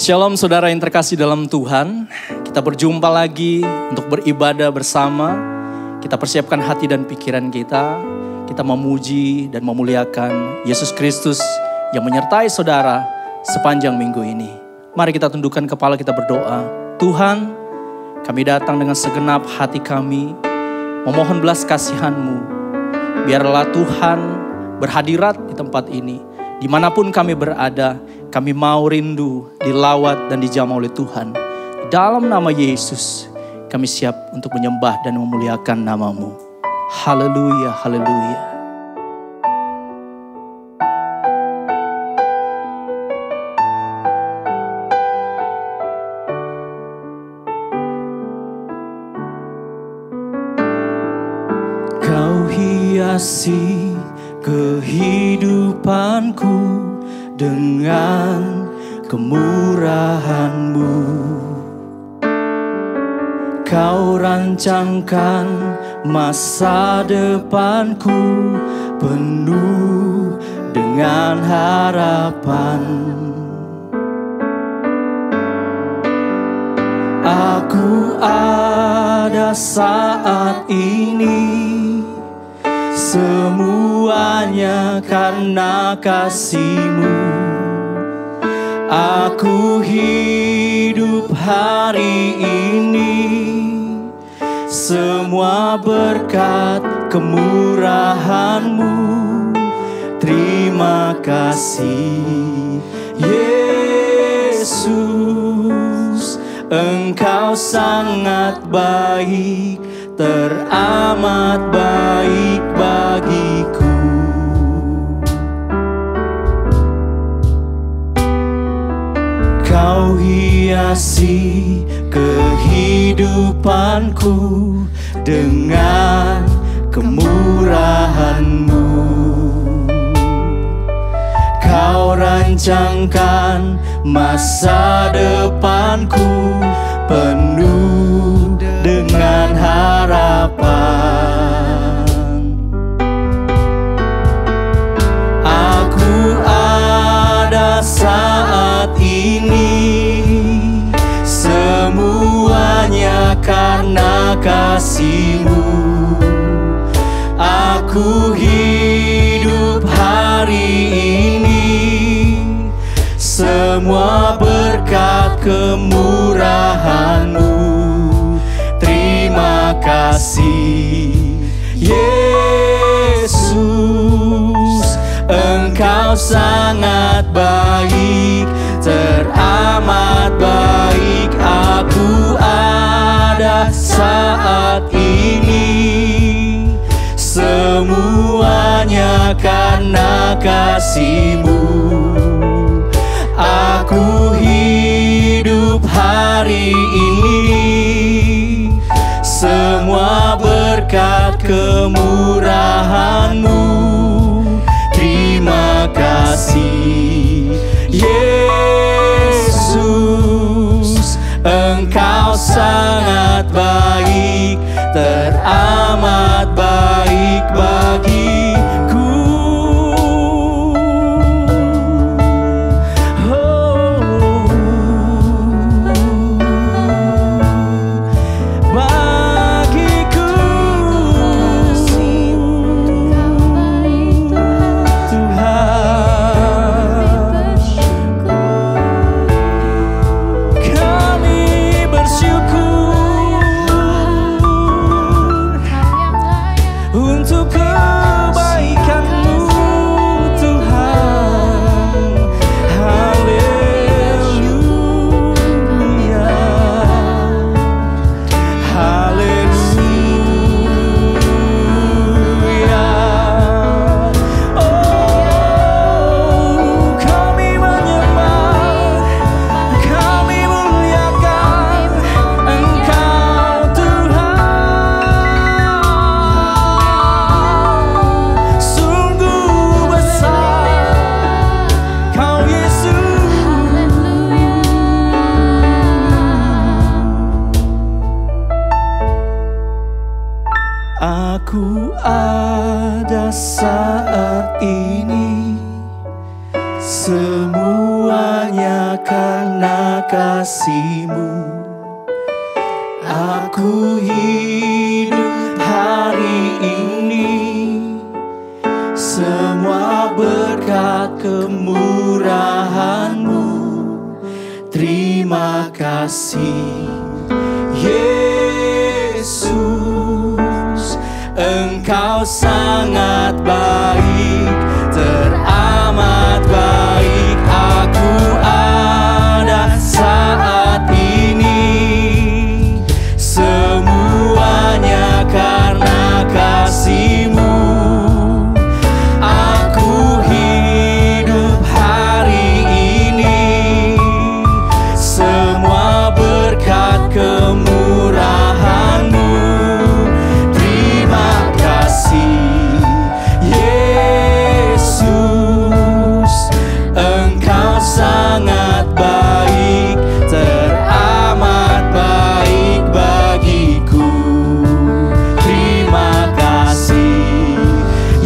Shalom saudara yang terkasih dalam Tuhan. Kita berjumpa lagi untuk beribadah bersama. Kita persiapkan hati dan pikiran kita. Kita memuji dan memuliakan Yesus Kristus yang menyertai saudara sepanjang minggu ini. Mari kita tundukkan kepala, kita berdoa. Tuhan, kami datang dengan segenap hati kami, memohon belas kasihan-Mu. Biarlah Tuhan berhadirat di tempat ini. Dimanapun kami berada, kami mau rindu dilawat dan dijamah oleh Tuhan. Di dalam nama Yesus, kami siap untuk menyembah dan memuliakan nama-Mu. Haleluya, haleluya. Kau hiasi kehidupanku dengan kemurahan-Mu. Kau rancangkan masa depanku penuh dengan harapan. Aku ada saat ini, semuanya karena kasih-Mu. Aku hidup hari ini, semua berkat kemurahan-Mu. Terima kasih Yesus, Engkau sangat baik, teramat baik bagiku. Kau hiasi kehidupanku dengan kemurahan-Mu. Kau rancangkan masa depanku penuh dengan harapan. Aku ada saat ini, semuanya karena kasih-Mu. Aku hidup hari ini, semua berkat kemurahan-Mu. Terima kasih Yesus, Engkau sangat baik, teramat baik. Aku ada saat ini, semuanya karena kasih-Mu. Aku hidup hari ini, semua berkat kemurahan-Mu. Terima kasih Yesus, Engkau sangat baik, teramat baik bagiku. Aku ada saat ini, Semuanya karena kasih-Mu. Aku hidup hari ini, semua berkat kemurahan-Mu. Terima kasih Yesus, Engkau sangat baik, teramat baik. Aku ada saat ini, semuanya karena kasih-Mu. Aku hidup hari ini, semua berkat kemurahan-Mu. Terima kasih Yesus, Engkau sangat baik, teramat baik bagiku. Terima kasih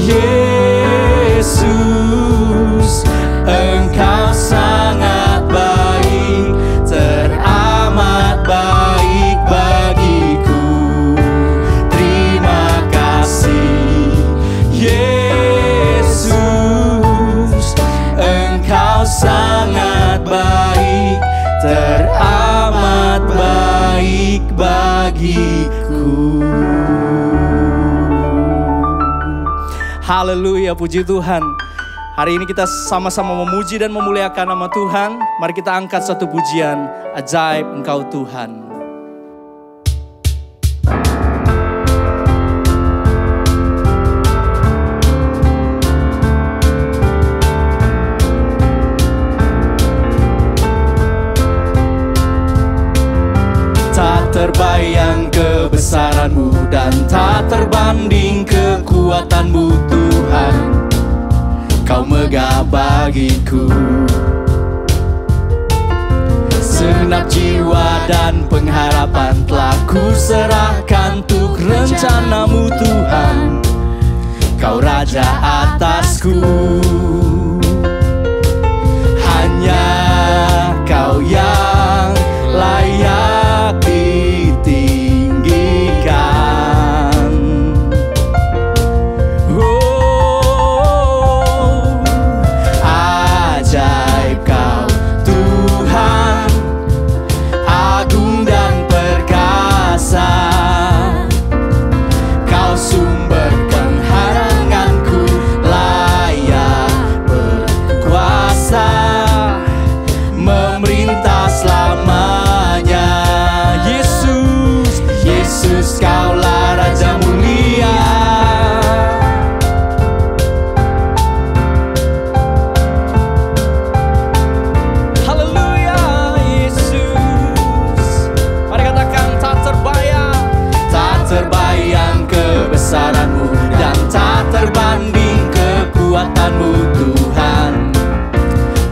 Yesus, Engkau sangat baik, teramat baik bagiku. Terima kasih Yesus, Engkau sangat baik, teramat baik bagiku. Haleluya, puji Tuhan. Hari ini kita sama-sama memuji dan memuliakan nama Tuhan. Mari kita angkat satu pujian, ajaib Engkau Tuhan. Tak terbayang kebesaran-Mu dan tak terbanding kekuatan-Mu Tuhan. Kau megah bagiku, segenap jiwa dan pengharapan telah ku serahkan untuk rencana-Mu Tuhan. Kau Raja atasku, hanya Kau yang layak ditinggikan. Oh, ajaib Kau Tuhan, agung dan perkasa. Kau sumber kehanganku, layak berkuasa, memerintah selamanya. Yesus, Yesus, Kaulah Raja mulia. Haleluya, Yesus. Mari katakan, tak terbayang kebesaran-Mu dan tak terbanding kekuatan-Mu Tuhan.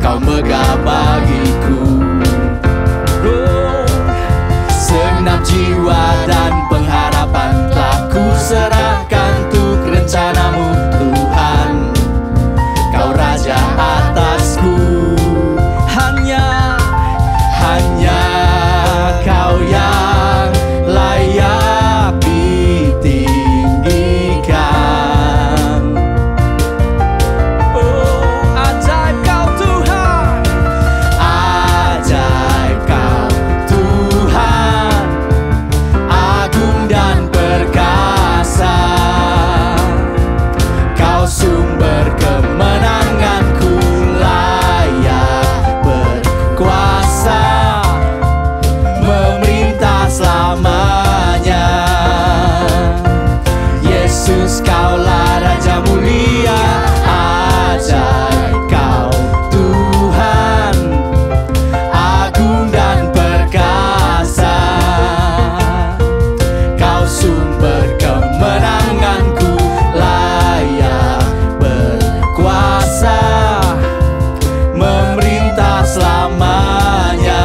Kau megah bagiku. Oh, segenap jiwa dan pengharapan telah ku serahkan untuk rencana-Mu Tuhan. Kau Raja atasku, hanya Kau yang layak ditinggikan. Oh, ajaib Kau Tuhan, ajaib Kau Tuhan, agung dan perkasa. Kau sumber kemenanganku, layak berkuasa, memerintah selamanya. Yesus, Kaulah Raja mulia. Ajaib Kau Tuhan, agung dan perkasa. Kau sumber kemenanganku, layak berkuasa, memerintah selamanya.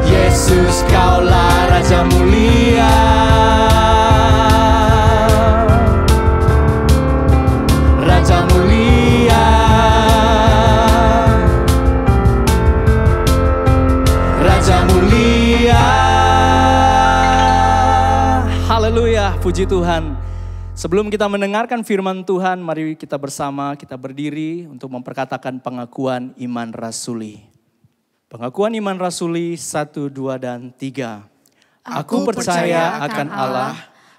Yesus, Kaulah Raja mulia. Raja mulia. Haleluya, puji Tuhan. Sebelum kita mendengarkan firman Tuhan, mari kita bersama, kita berdiri untuk memperkatakan pengakuan iman rasuli. Pengakuan iman rasuli 1, 2, dan 3. Aku percaya akan Allah,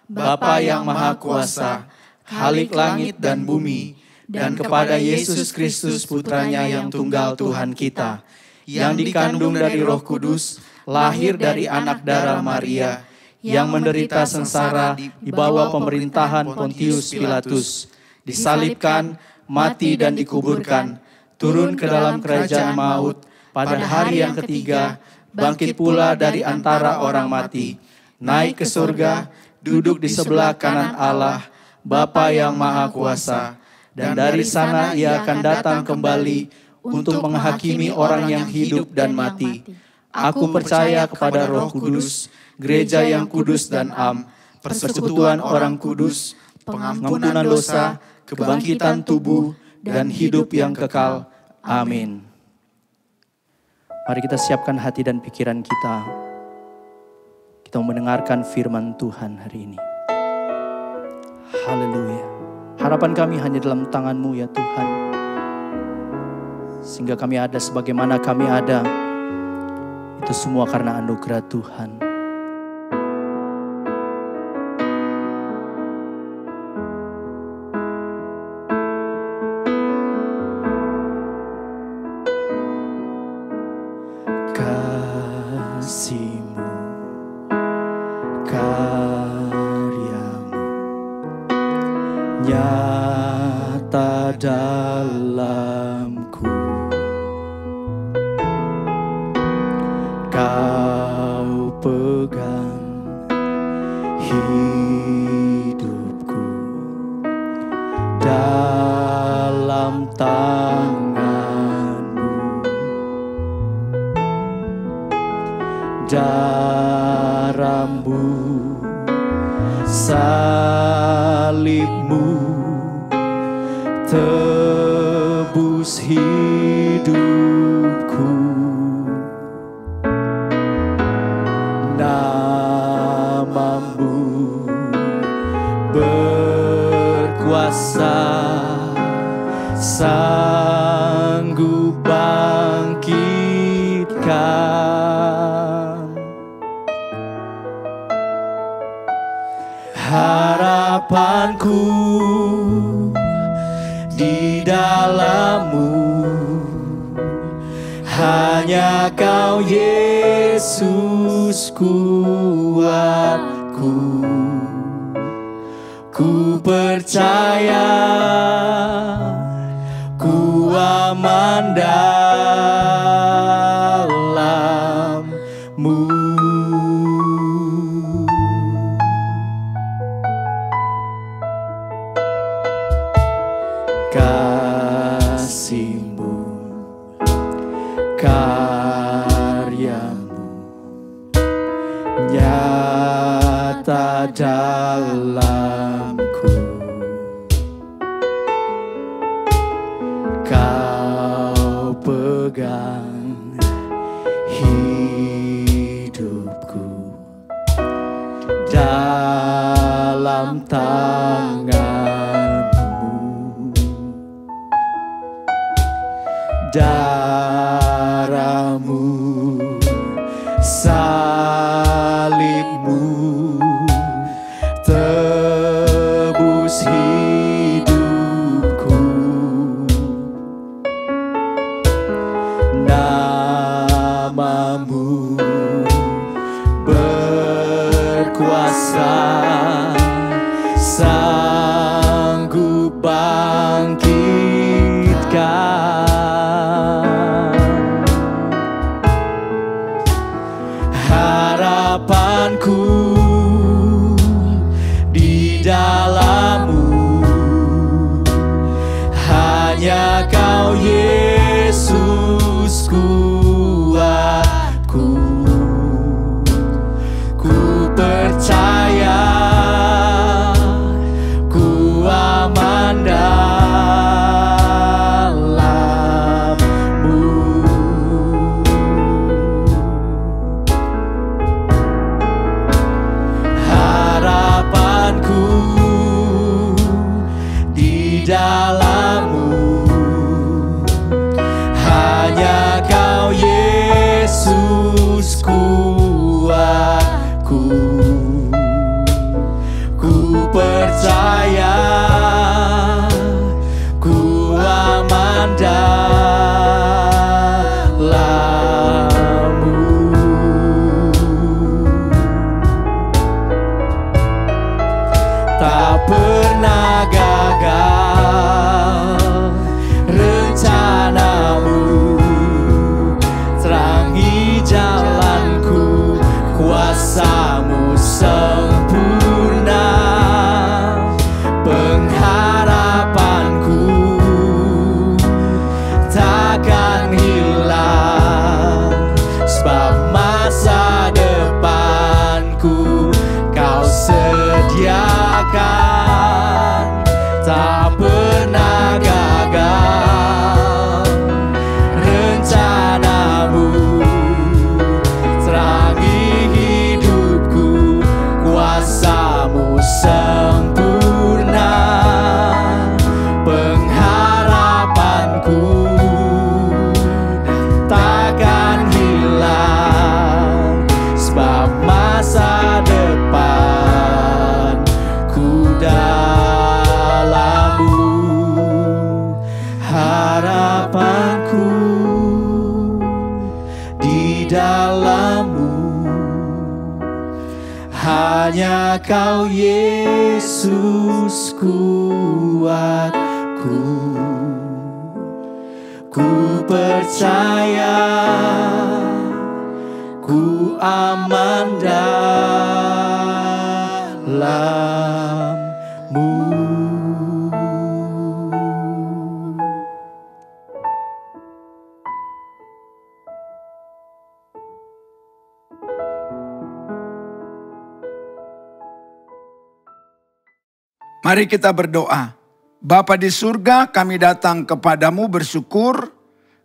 Bapa yang Maha Kuasa, Khalik langit dan bumi, dan kepada Yesus Kristus Putranya yang tunggal Tuhan kita, yang dikandung dari Roh Kudus, lahir dari anak darah Maria, yang menderita sengsara di bawah pemerintahan Pontius Pilatus, disalibkan, mati dan dikuburkan, turun ke dalam kerajaan maut, pada hari yang ketiga, bangkit pula dari antara orang mati, naik ke surga, duduk di sebelah kanan Allah, Bapa yang Maha Kuasa, dan dari sana ia akan datang kembali untuk menghakimi orang yang hidup dan mati. Aku percaya kepada Roh Kudus, gereja yang kudus dan am, persekutuan orang kudus, pengampunan dosa, kebangkitan tubuh, dan hidup yang kekal. Amin. Mari kita siapkan hati dan pikiran kita. Kita mendengarkan firman Tuhan hari ini. Haleluya. Harapan kami hanya dalam tangan-Mu ya Tuhan. Sehingga kami ada sebagaimana kami ada. Itu semua karena anugerah Tuhan. Kasih-Mu, karya-Mu nyata dalamku. Kau pegang hidupku dalam tangan-Mu. Darah-Mu, salib-Mu tebus hidupku. Nama-Mu berkuasa, sanggup bangkitkan. Harapanku di dalam-Mu, hanya Kau Yesus kuatku. Ku percaya, ku aman dalam-Mu. Kasih-Mu, karya-Mu nyata dalamku. Kau pegang hidupku dalam tangan-Mu. Darah-Mu, salib-Mu tebus hidupku. Nama-Mu berkuasa, sanggup bangkitkan. Harapanku di dalam-Mu, hanya Kau Yesus kuatku. Ku percaya, pernah gagal. Rencanamu terangi jalanku, kuasamu sempurna. Pengharapanku takkan hilang, sebab masa depanku Kau sediakan. Tak pernah gagal rencanamu, terangi hidupku, kuasamu sempurna. Pengharapanku takkan hilang, sebab masa depanku dalam-Mu. Harapanku di dalam-Mu, hanya Kau Yesus kuatku. Ku percaya ku aman dalam-Mu. Mari kita berdoa. Bapa di surga, kami datang kepadamu bersyukur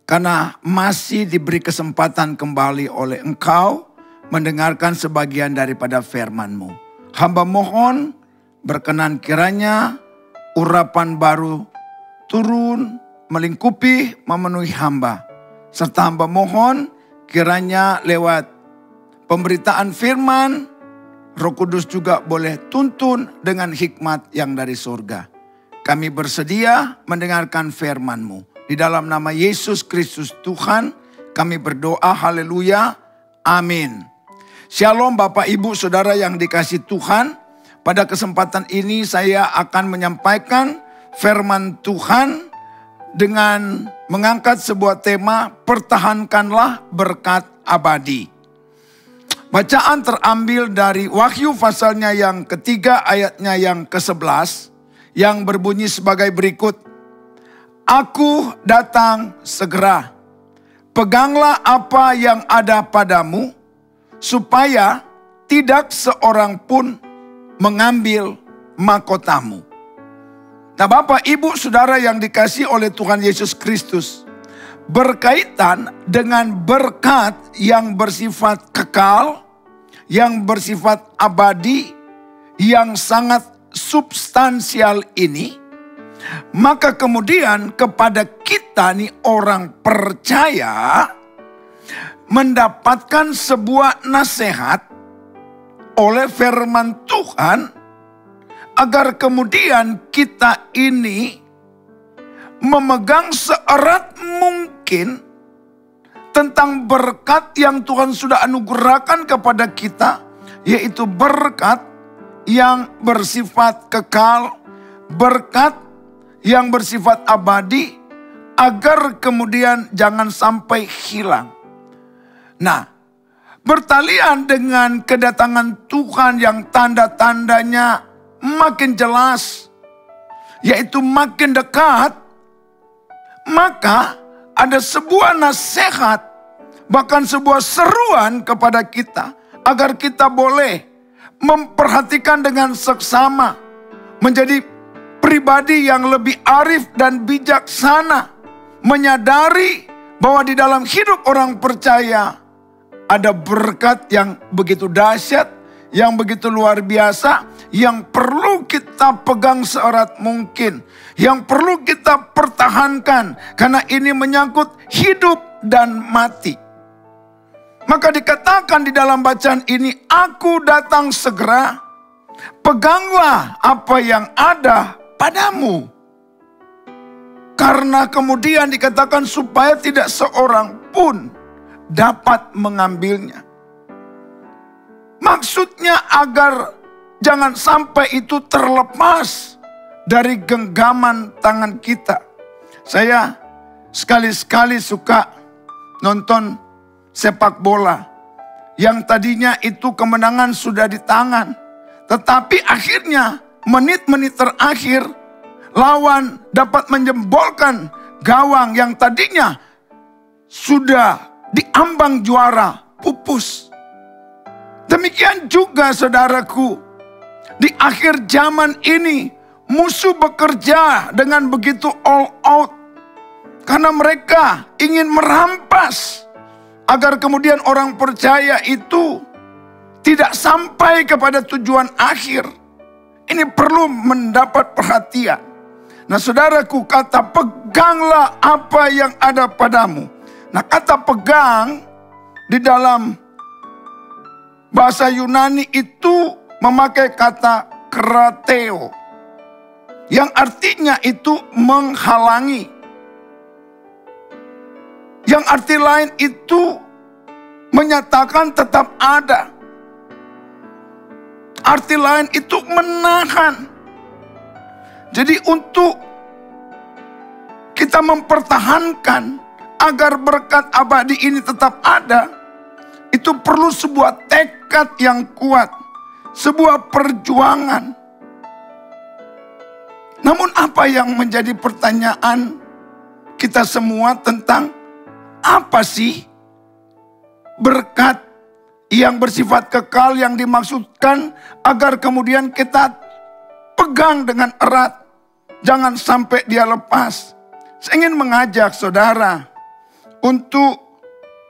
karena masih diberi kesempatan kembali oleh Engkau mendengarkan sebagian daripada firman-Mu. Hamba mohon berkenan kiranya urapan baru turun, melingkupi, memenuhi hamba. Serta hamba mohon kiranya lewat pemberitaan firman, Roh Kudus juga boleh tuntun dengan hikmat yang dari surga. Kami bersedia mendengarkan firman-Mu. Di dalam nama Yesus Kristus Tuhan, kami berdoa, haleluya, amin. Shalom Bapak Ibu Saudara yang dikasihi Tuhan. Pada kesempatan ini saya akan menyampaikan firman Tuhan dengan mengangkat sebuah tema, pertahankanlah berkat abadi. Bacaan terambil dari Wahyu pasalnya yang ketiga ayatnya yang ke-11 yang berbunyi sebagai berikut. Aku datang segera. Peganglah apa yang ada padamu supaya tidak seorang pun mengambil mahkotamu. Nah Bapak Ibu Saudara yang dikasihi oleh Tuhan Yesus Kristus, berkaitan dengan berkat yang bersifat kekal, yang bersifat abadi, yang sangat substansial ini, maka kemudian kepada kita nih orang percaya mendapatkan sebuah nasihat oleh firman Tuhan agar kemudian kita ini memegang seerat mungkin tentang berkat yang Tuhan sudah anugerahkan kepada kita, yaitu berkat yang bersifat kekal, berkat yang bersifat abadi, agar kemudian jangan sampai hilang. Nah, bertalian dengan kedatangan Tuhan yang tanda-tandanya makin jelas, yaitu makin dekat, maka ada sebuah nasihat, bahkan sebuah seruan kepada kita, agar kita boleh memperhatikan dengan seksama, menjadi pribadi yang lebih arif dan bijaksana, menyadari bahwa di dalam hidup orang percaya ada berkat yang begitu dahsyat, yang begitu luar biasa, yang perlu kita pegang seerat mungkin, yang perlu kita pertahankan, karena ini menyangkut hidup dan mati. Maka dikatakan di dalam bacaan ini, aku datang segera, peganglah apa yang ada padamu. Karena kemudian dikatakan supaya tidak seorang pun dapat mengambilnya. Maksudnya agar jangan sampai itu terlepas dari genggaman tangan kita. Saya sekali-sekali suka nonton sepak bola. Yang tadinya itu kemenangan sudah di tangan. Tetapi akhirnya menit-menit terakhir lawan dapat menjembolkan gawang yang tadinya sudah diambang juara, pupus. Demikian juga saudaraku, di akhir zaman ini musuh bekerja dengan begitu all out. Karena mereka ingin merampas agar kemudian orang percaya itu tidak sampai kepada tujuan akhir. Ini perlu mendapat perhatian. Nah saudaraku, kata peganglah apa yang ada padamu. Nah kata pegang di dalam bahasa Yunani itu memakai kata krateo. Yang artinya itu menghalangi. Yang arti lain itu menyatakan tetap ada. Arti lain itu menahan. Jadi untuk kita mempertahankan agar berkat abadi ini tetap ada, itu perlu sebuah tekad yang kuat, sebuah perjuangan. Namun apa yang menjadi pertanyaan kita semua tentang apa sih berkat yang bersifat kekal yang dimaksudkan agar kemudian kita pegang dengan erat, jangan sampai dia lepas. Saya ingin mengajak saudara untuk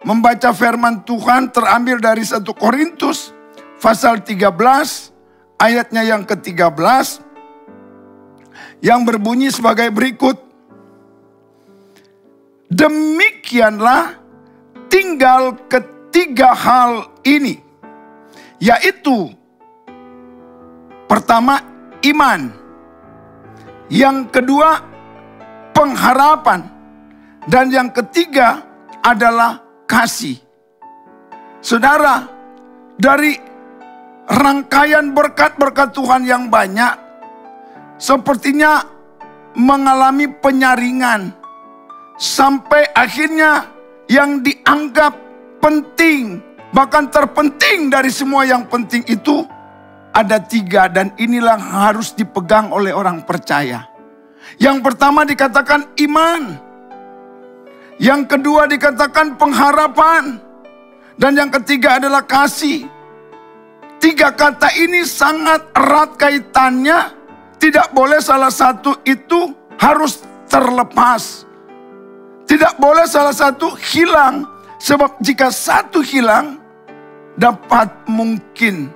membaca firman Tuhan terambil dari 1 Korintus pasal 13 ayatnya yang ke-13 yang berbunyi sebagai berikut. Demikianlah tinggal ketiga hal ini, yaitu pertama iman, yang kedua pengharapan, dan yang ketiga adalah kasih. Saudara, dari rangkaian berkat-berkat Tuhan yang banyak, sepertinya mengalami penyaringan. Sampai akhirnya yang dianggap penting, bahkan terpenting dari semua yang penting itu ada 3. Dan inilah harus dipegang oleh orang percaya. Yang pertama dikatakan iman. Yang kedua dikatakan pengharapan. Dan yang ketiga adalah kasih. 3 kata ini sangat erat kaitannya. Tidak boleh salah satu itu harus terlepas. Tidak boleh salah satu hilang. Sebab jika satu hilang, dapat mungkin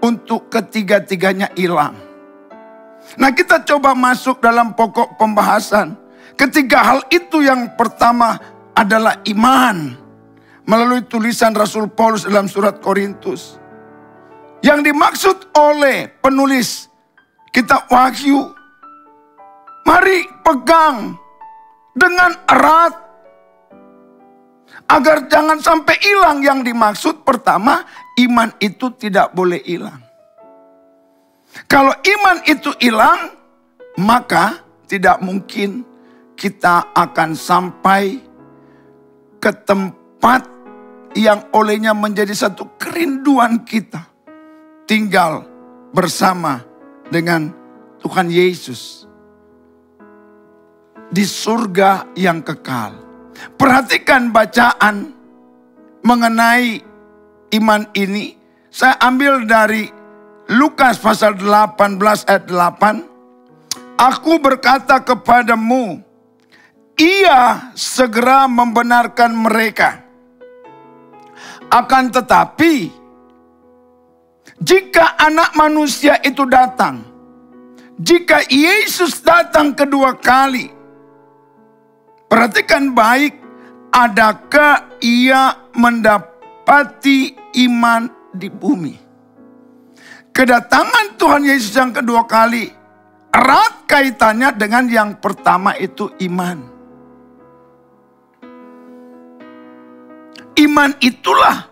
untuk ketiga-tiganya hilang. Nah kita coba masuk dalam pokok pembahasan. Ketiga hal itu yang pertama adalah iman. Melalui tulisan Rasul Paulus dalam surat Korintus. Yang dimaksud oleh penulis kitab Wahyu, mari pegang dengan erat agar jangan sampai hilang. Yang dimaksud pertama, iman itu tidak boleh hilang. Kalau iman itu hilang, maka tidak mungkin kita akan sampai ke tempat yang olehnya menjadi satu kerinduan kita, tinggal bersama dengan Tuhan Yesus di surga yang kekal. Perhatikan bacaan mengenai iman ini. Saya ambil dari Lukas pasal 18 ayat 8. Aku berkata kepadamu, ia segera membenarkan mereka. Akan tetapi, jika anak manusia itu datang, jika Yesus datang kedua kali, perhatikan baik, adakah ia mendapati iman di bumi? Kedatangan Tuhan Yesus yang kedua kali erat kaitannya dengan yang pertama itu iman. Iman itulah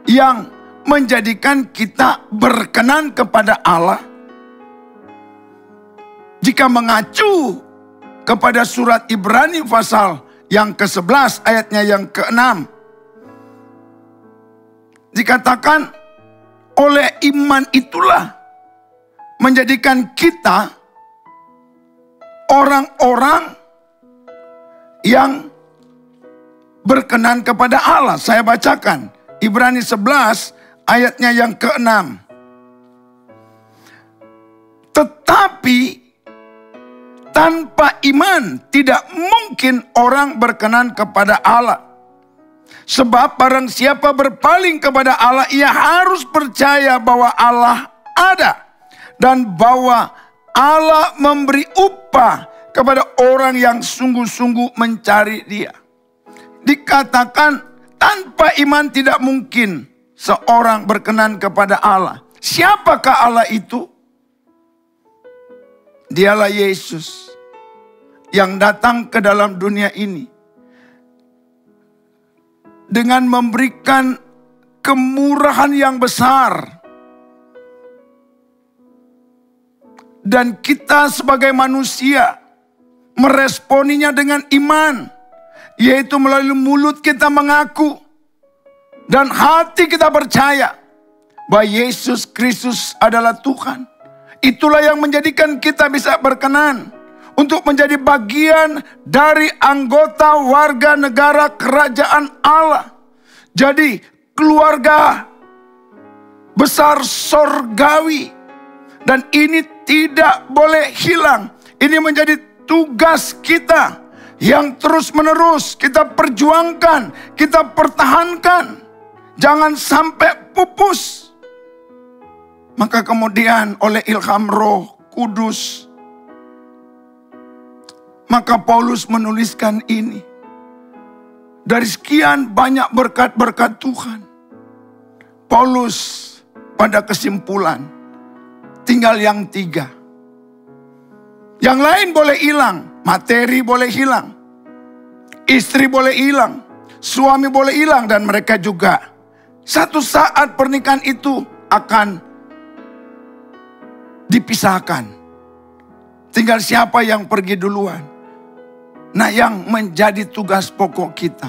yang menjadikan kita berkenan kepada Allah? Jika mengacu kepada surat Ibrani pasal yang ke-11 ayatnya yang ke-6. Dikatakan oleh iman itulah menjadikan kita orang-orang yang berkenan kepada Allah. Saya bacakan Ibrani 11 ayatnya yang ke-6. Tetapi tanpa iman tidak mungkin orang berkenan kepada Allah. Sebab barang siapa berpaling kepada Allah, ia harus percaya bahwa Allah ada. Dan bahwa Allah memberi upah kepada orang yang sungguh-sungguh mencari Dia. Dikatakan tanpa iman tidak mungkin seorang berkenan kepada Allah. Siapakah Allah itu? Dialah Yesus yang datang ke dalam dunia ini dengan memberikan kemurahan yang besar. Dan kita sebagai manusia meresponinya dengan iman, yaitu melalui mulut kita mengaku dan hati kita percaya bahwa Yesus Kristus adalah Tuhan. Itulah yang menjadikan kita bisa berkenan untuk menjadi bagian dari anggota warga negara kerajaan Allah. Jadi keluarga besar sorgawi. Dan ini tidak boleh hilang. Ini menjadi tugas kita yang terus menerus kita perjuangkan, kita pertahankan. Jangan sampai pupus. Maka kemudian oleh ilham Roh Kudus, maka Paulus menuliskan ini. Dari sekian banyak berkat-berkat Tuhan, Paulus pada kesimpulan tinggal yang 3. Yang lain boleh hilang, materi boleh hilang, istri boleh hilang, suami boleh hilang, dan mereka juga satu saat pernikahan itu akan dipisahkan. Tinggal siapa yang pergi duluan. Nah, yang menjadi tugas pokok kita,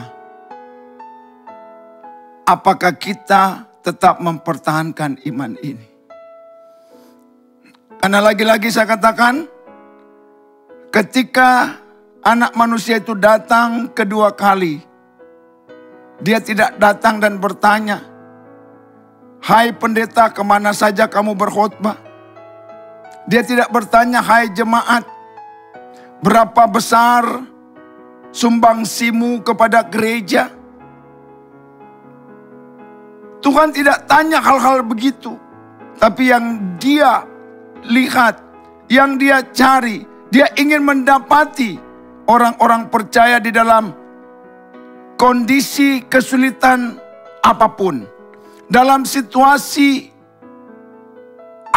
apakah kita tetap mempertahankan iman ini? Karena lagi-lagi saya katakan, ketika anak manusia itu datang kedua kali, dia tidak datang dan bertanya, "Hai pendeta, kemana saja kamu berkhotbah?" Dia tidak bertanya, "Hai jemaat, berapa besar sumbangsimu kepada gereja?" Tuhan tidak tanya hal-hal begitu. Tapi yang dia lihat, yang dia cari, dia ingin mendapati orang-orang percaya di dalam kondisi kesulitan apapun, dalam situasi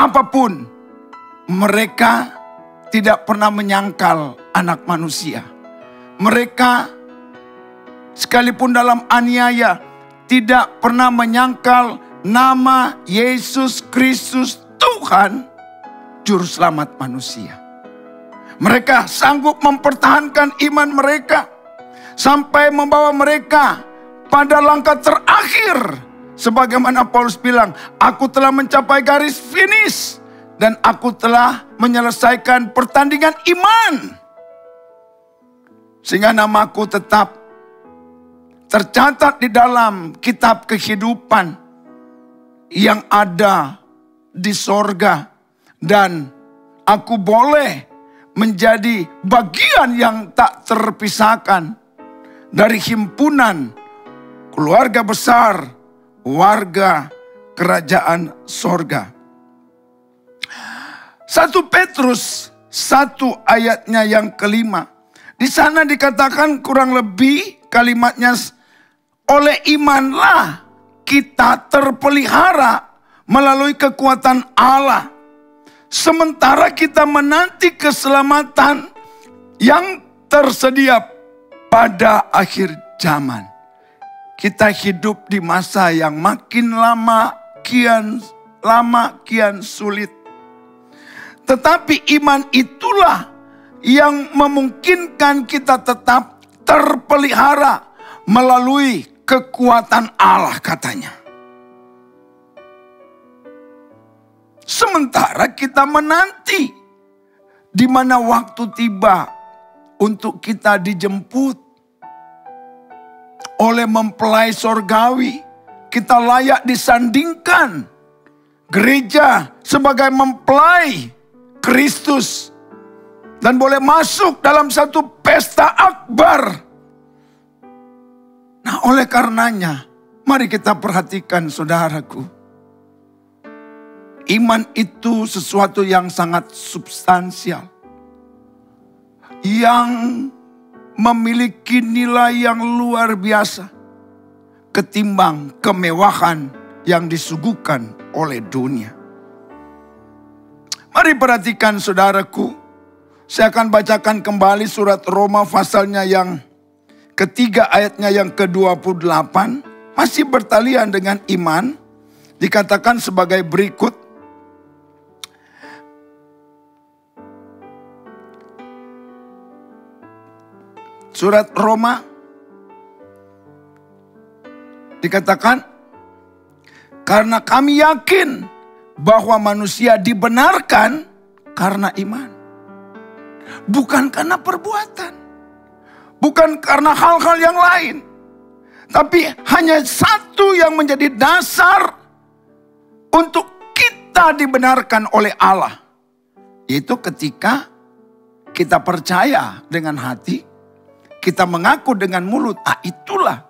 apapun. Mereka tidak pernah menyangkal anak manusia. Mereka sekalipun dalam aniaya tidak pernah menyangkal nama Yesus Kristus Tuhan, Juru Selamat manusia. Mereka sanggup mempertahankan iman mereka sampai membawa mereka pada langkah terakhir. Sebagaimana Paulus bilang, "Aku telah mencapai garis finish dan aku telah menyelesaikan pertandingan iman, sehingga namaku tetap tercatat di dalam kitab kehidupan yang ada di sorga. Dan aku boleh menjadi bagian yang tak terpisahkan dari himpunan keluarga besar warga kerajaan sorga." 1 Petrus 1 ayatnya yang ke-5. Di sana dikatakan kurang lebih kalimatnya, oleh imanlah kita terpelihara melalui kekuatan Allah. Sementara kita menanti keselamatan yang tersedia pada akhir zaman. Kita hidup di masa yang makin lama kian lama kian sulit. Tetapi iman itulah yang memungkinkan kita tetap terpelihara melalui kekuatan Allah katanya. Sementara kita menanti di mana waktu tiba untuk kita dijemput oleh mempelai sorgawi. Kita layak disandingkan gereja sebagai mempelai Kristus dan boleh masuk dalam satu pesta akbar. Nah, oleh karenanya, mari kita perhatikan saudaraku. Iman itu sesuatu yang sangat substansial. Yang memiliki nilai yang luar biasa. Ketimbang kemewahan yang disuguhkan oleh dunia. Mari perhatikan saudaraku. Saya akan bacakan kembali surat Roma pasalnya yang ketiga ayatnya yang ke-28. Masih bertalian dengan iman. Dikatakan sebagai berikut. Surat Roma dikatakan, karena kami yakin bahwa manusia dibenarkan karena iman. Bukan karena perbuatan. Bukan karena hal-hal yang lain. Tapi hanya satu yang menjadi dasar untuk kita dibenarkan oleh Allah. Yaitu ketika kita percaya dengan hati, kita mengaku dengan mulut. Itulah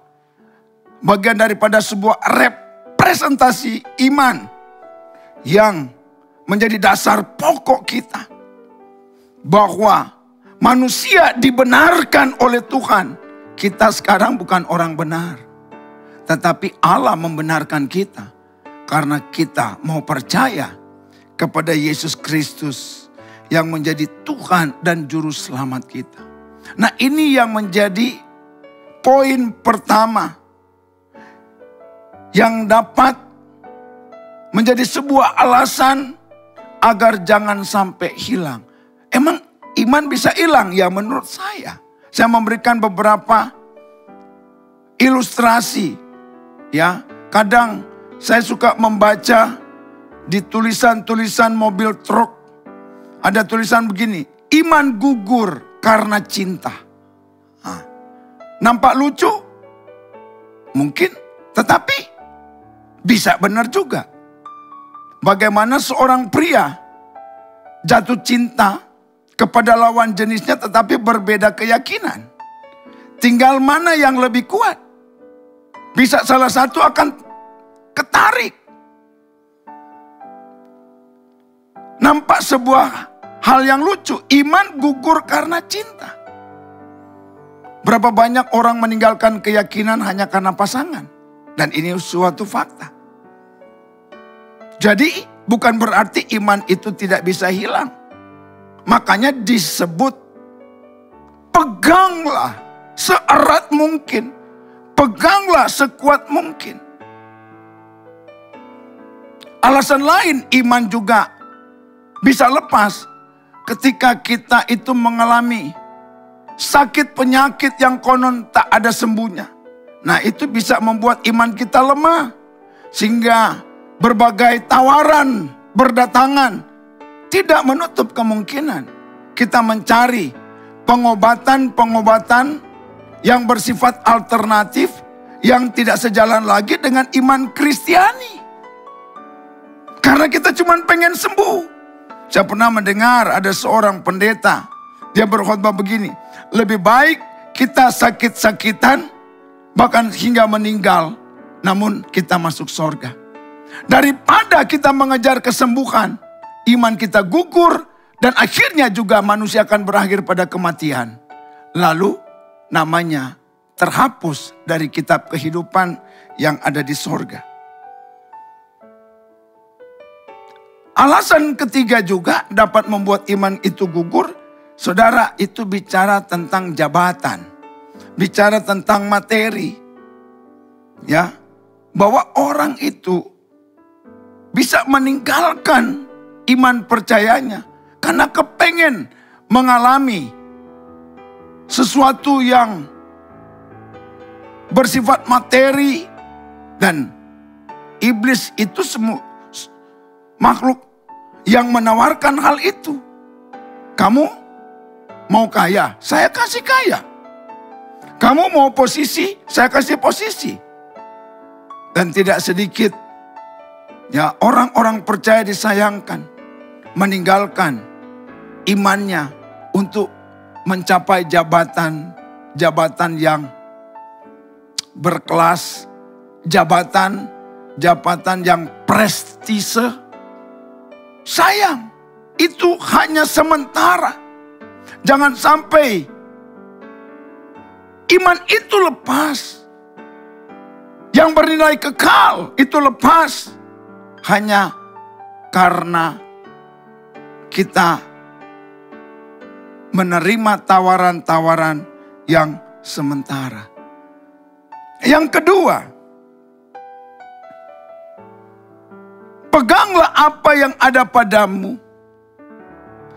bagian daripada sebuah representasi iman yang menjadi dasar pokok kita. Bahwa manusia dibenarkan oleh Tuhan. Kita sekarang bukan orang benar. Tetapi Allah membenarkan kita. Karena kita mau percaya kepada Yesus Kristus yang menjadi Tuhan dan Juru Selamat kita. Nah, ini yang menjadi poin pertama yang dapat menjadi sebuah alasan agar jangan sampai hilang. Emang iman bisa hilang? Ya menurut saya. Saya memberikan beberapa ilustrasi. Ya, kadang saya suka membaca di tulisan-tulisan mobil truk. Ada tulisan begini, iman gugur karena cinta. Nampak lucu? Mungkin, tetapi bisa benar juga. Bagaimana seorang pria jatuh cinta kepada lawan jenisnya tetapi berbeda keyakinan. Tinggal mana yang lebih kuat. Bisa salah satu akan ketarik. Nampak sebuah hal yang lucu. Iman gugur karena cinta. Berapa banyak orang meninggalkan keyakinan hanya karena pasangan. Dan ini suatu fakta. Jadi bukan berarti iman itu tidak bisa hilang. Makanya disebut peganglah seerat mungkin. Peganglah sekuat mungkin. Alasan lain iman juga bisa lepas ketika kita itu mengalami sakit penyakit yang konon tak ada sembuhnya. Nah, itu bisa membuat iman kita lemah. Sehingga berbagai tawaran berdatangan. Tidak menutup kemungkinan kita mencari pengobatan-pengobatan yang bersifat alternatif. Yang tidak sejalan lagi dengan iman Kristiani. Karena kita cuma pengen sembuh. Saya pernah mendengar ada seorang pendeta. Dia berkhotbah begini. Lebih baik kita sakit-sakitan. Bahkan hingga meninggal. Namun kita masuk surga. Daripada kita mengejar kesembuhan. Iman kita gugur. Dan akhirnya juga manusia akan berakhir pada kematian. Lalu namanya terhapus dari kitab kehidupan yang ada di surga. Alasan ketiga juga dapat membuat iman itu gugur. Saudara, itu bicara tentang jabatan. Bicara tentang materi. Ya, bahwa orang itu bisa meninggalkan iman percayanya karena kepengen mengalami sesuatu yang bersifat materi, dan iblis itu semua makhluk yang menawarkan hal itu. Kamu mau kaya, saya kasih kaya. Kamu mau posisi, saya kasih posisi. Dan tidak sedikit ya orang-orang percaya disayangkan, meninggalkan imannya untuk mencapai jabatan yang berkelas, jabatan yang prestise. Sayang, itu hanya sementara. Jangan sampai iman itu lepas. Yang bernilai kekal itu lepas hanya karena kita menerima tawaran-tawaran yang sementara. Yang kedua, peganglah apa yang ada padamu.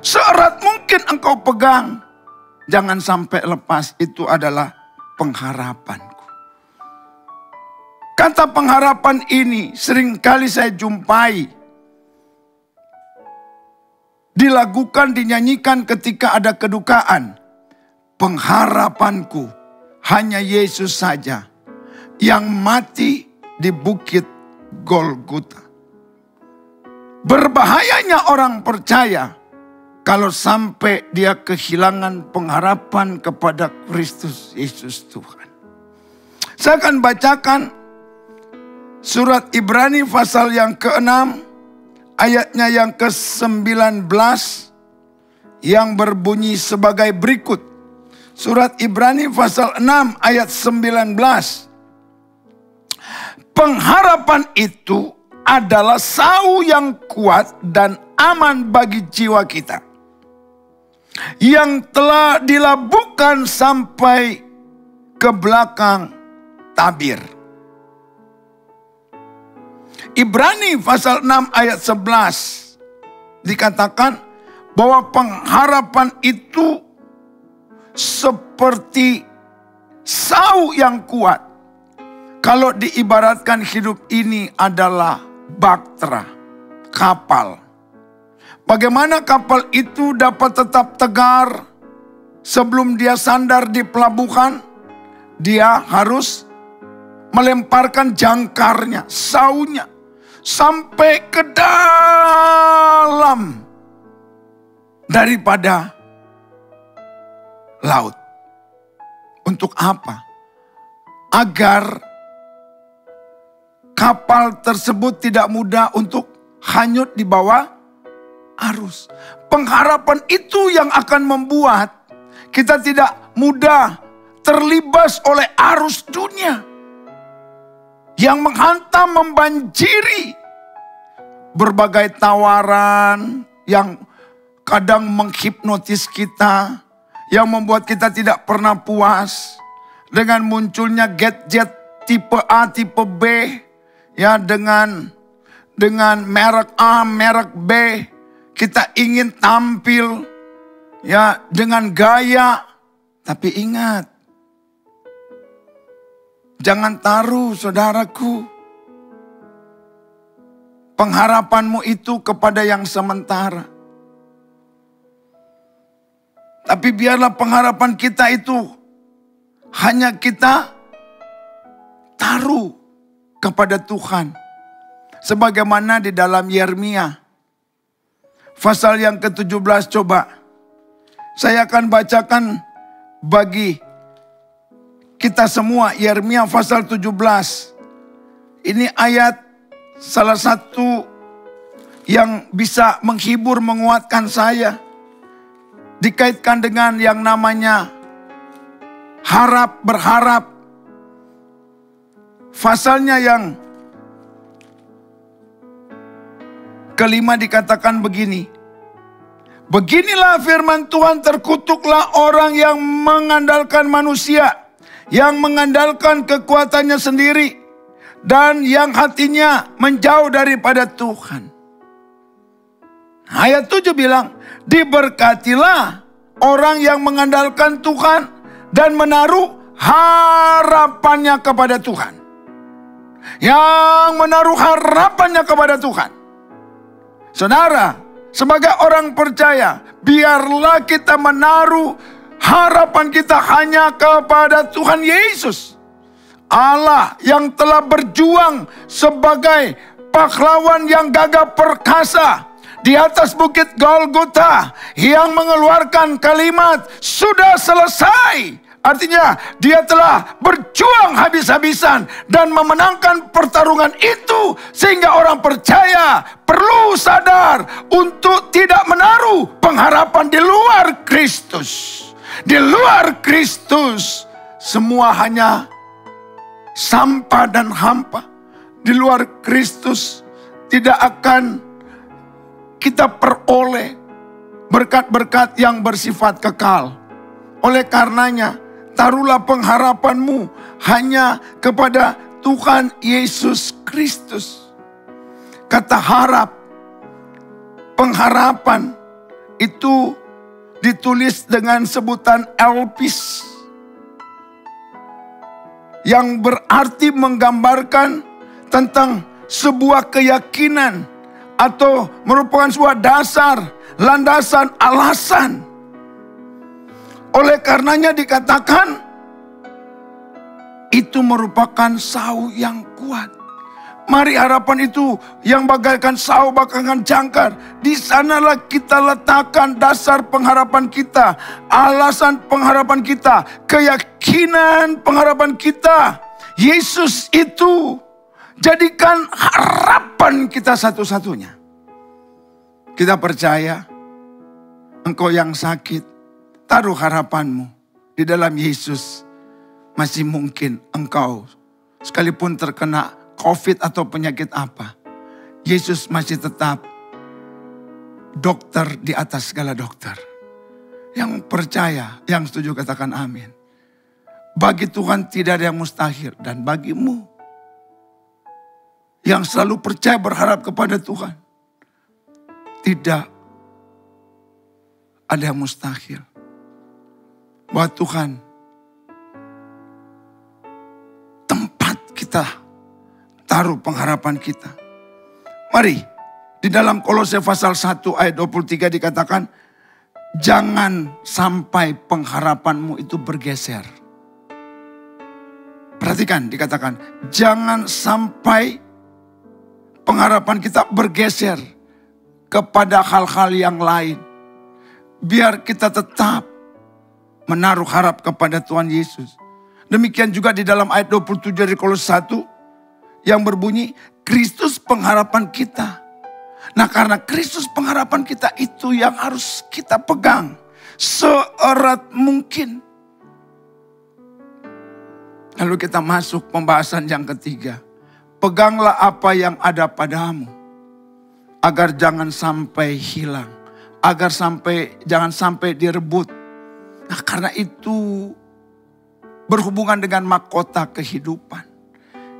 Seerat mungkin engkau pegang. Jangan sampai lepas, itu adalah pengharapanku. Kata pengharapan ini seringkali saya jumpai. Dilakukan, dinyanyikan ketika ada kedukaan. Pengharapanku hanya Yesus saja yang mati di bukit Golgota. Berbahayanya orang percaya kalau sampai dia kehilangan pengharapan kepada Kristus Yesus Tuhan. Saya akan bacakan surat Ibrani pasal yang ke-6, ayatnya yang ke-19, yang berbunyi sebagai berikut. Surat Ibrani pasal 6 ayat 19. Pengharapan itu adalah sau yang kuat dan aman bagi jiwa kita, yang telah dilabuhkan sampai ke belakang tabir. Ibrani pasal 6 ayat 11 dikatakan bahwa pengharapan itu seperti sau yang kuat. Kalau diibaratkan hidup ini adalah bahtera, kapal. Bagaimana kapal itu dapat tetap tegar sebelum dia sandar di pelabuhan? Dia harus melemparkan jangkarnya, saunya, sampai ke dalam daripada laut. Untuk apa? Agar kapal tersebut tidak mudah untuk hanyut di bawah arus. Pengharapan itu yang akan membuat kita tidak mudah terlibas oleh arus dunia yang menghantam, membanjiri berbagai tawaran yang kadang menghipnotis kita, yang membuat kita tidak pernah puas. Dengan munculnya gadget tipe A, tipe B, ya, dengan merek A, merek B, kita ingin tampil ya dengan gaya. Tapi ingat, jangan taruh, saudaraku, pengharapanmu itu kepada yang sementara. Tapi biarlah pengharapan kita itu hanya kita taruh kepada Tuhan. Sebagaimana di dalam Yeremia pasal yang ke-17, coba saya akan bacakan bagi kita semua. Yeremia pasal 17. Ini ayat salah satu yang bisa menghibur, menguatkan saya. Dikaitkan dengan yang namanya berharap. Pasalnya yang kelima dikatakan begini. Beginilah firman Tuhan, terkutuklah orang yang mengandalkan manusia, yang mengandalkan kekuatannya sendiri, dan yang hatinya menjauh daripada Tuhan. Ayat 7 bilang, diberkatilah orang yang mengandalkan Tuhan dan menaruh harapannya kepada Tuhan. Yang menaruh harapannya kepada Tuhan. Saudara, sebagai orang percaya, biarlah kita menaruh harapan kita hanya kepada Tuhan Yesus. Allah yang telah berjuang sebagai pahlawan yang gagah perkasa di atas bukit Golgota, yang mengeluarkan kalimat sudah selesai. Artinya dia telah berjuang habis-habisan dan memenangkan pertarungan itu, sehingga orang percaya perlu sadar untuk tidak menaruh pengharapan di luar Kristus. Di luar Kristus semua hanya sampah dan hampa. Di luar Kristus tidak akan kita peroleh berkat-berkat yang bersifat kekal. Oleh karenanya, taruhlah pengharapanmu hanya kepada Tuhan Yesus Kristus. Kata harap, pengharapan itu ditulis dengan sebutan elpis, yang berarti menggambarkan tentang sebuah keyakinan atau merupakan sebuah dasar, landasan, alasan. Oleh karenanya dikatakan itu merupakan sau yang kuat. Mari harapan itu yang bagaikan sau, bagaikan jangkar, di sanalah kita letakkan dasar pengharapan kita, alasan pengharapan kita, keyakinan pengharapan kita. Yesus itu jadikan harapan kita satu-satunya. Kita percaya engkau yang sakit, taruh harapanmu di dalam Yesus. Masih mungkin engkau sekalipun terkena COVID atau penyakit apa, Yesus masih tetap dokter di atas segala dokter. Yang percaya, yang setuju katakan amin. Bagi Tuhan tidak ada yang mustahil. Dan bagimu yang selalu percaya berharap kepada Tuhan, tidak ada yang mustahil. Bahwa Tuhan tempat kita taruh pengharapan kita. Mari, di dalam Kolose pasal 1 ayat 23 dikatakan, jangan sampai pengharapanmu itu bergeser. Perhatikan, dikatakan, jangan sampai pengharapan kita bergeser kepada hal-hal yang lain. Biar kita tetap menaruh harap kepada Tuhan Yesus. Demikian juga di dalam ayat 27 dari Kolose 1 yang berbunyi, Kristus pengharapan kita. Nah, karena Kristus pengharapan kita itu yang harus kita pegang seerat mungkin. Lalu kita masuk pembahasan yang ketiga. Peganglah apa yang ada padamu, agar jangan sampai hilang, agar jangan sampai direbut. Nah, karena itu berhubungan dengan mahkota kehidupan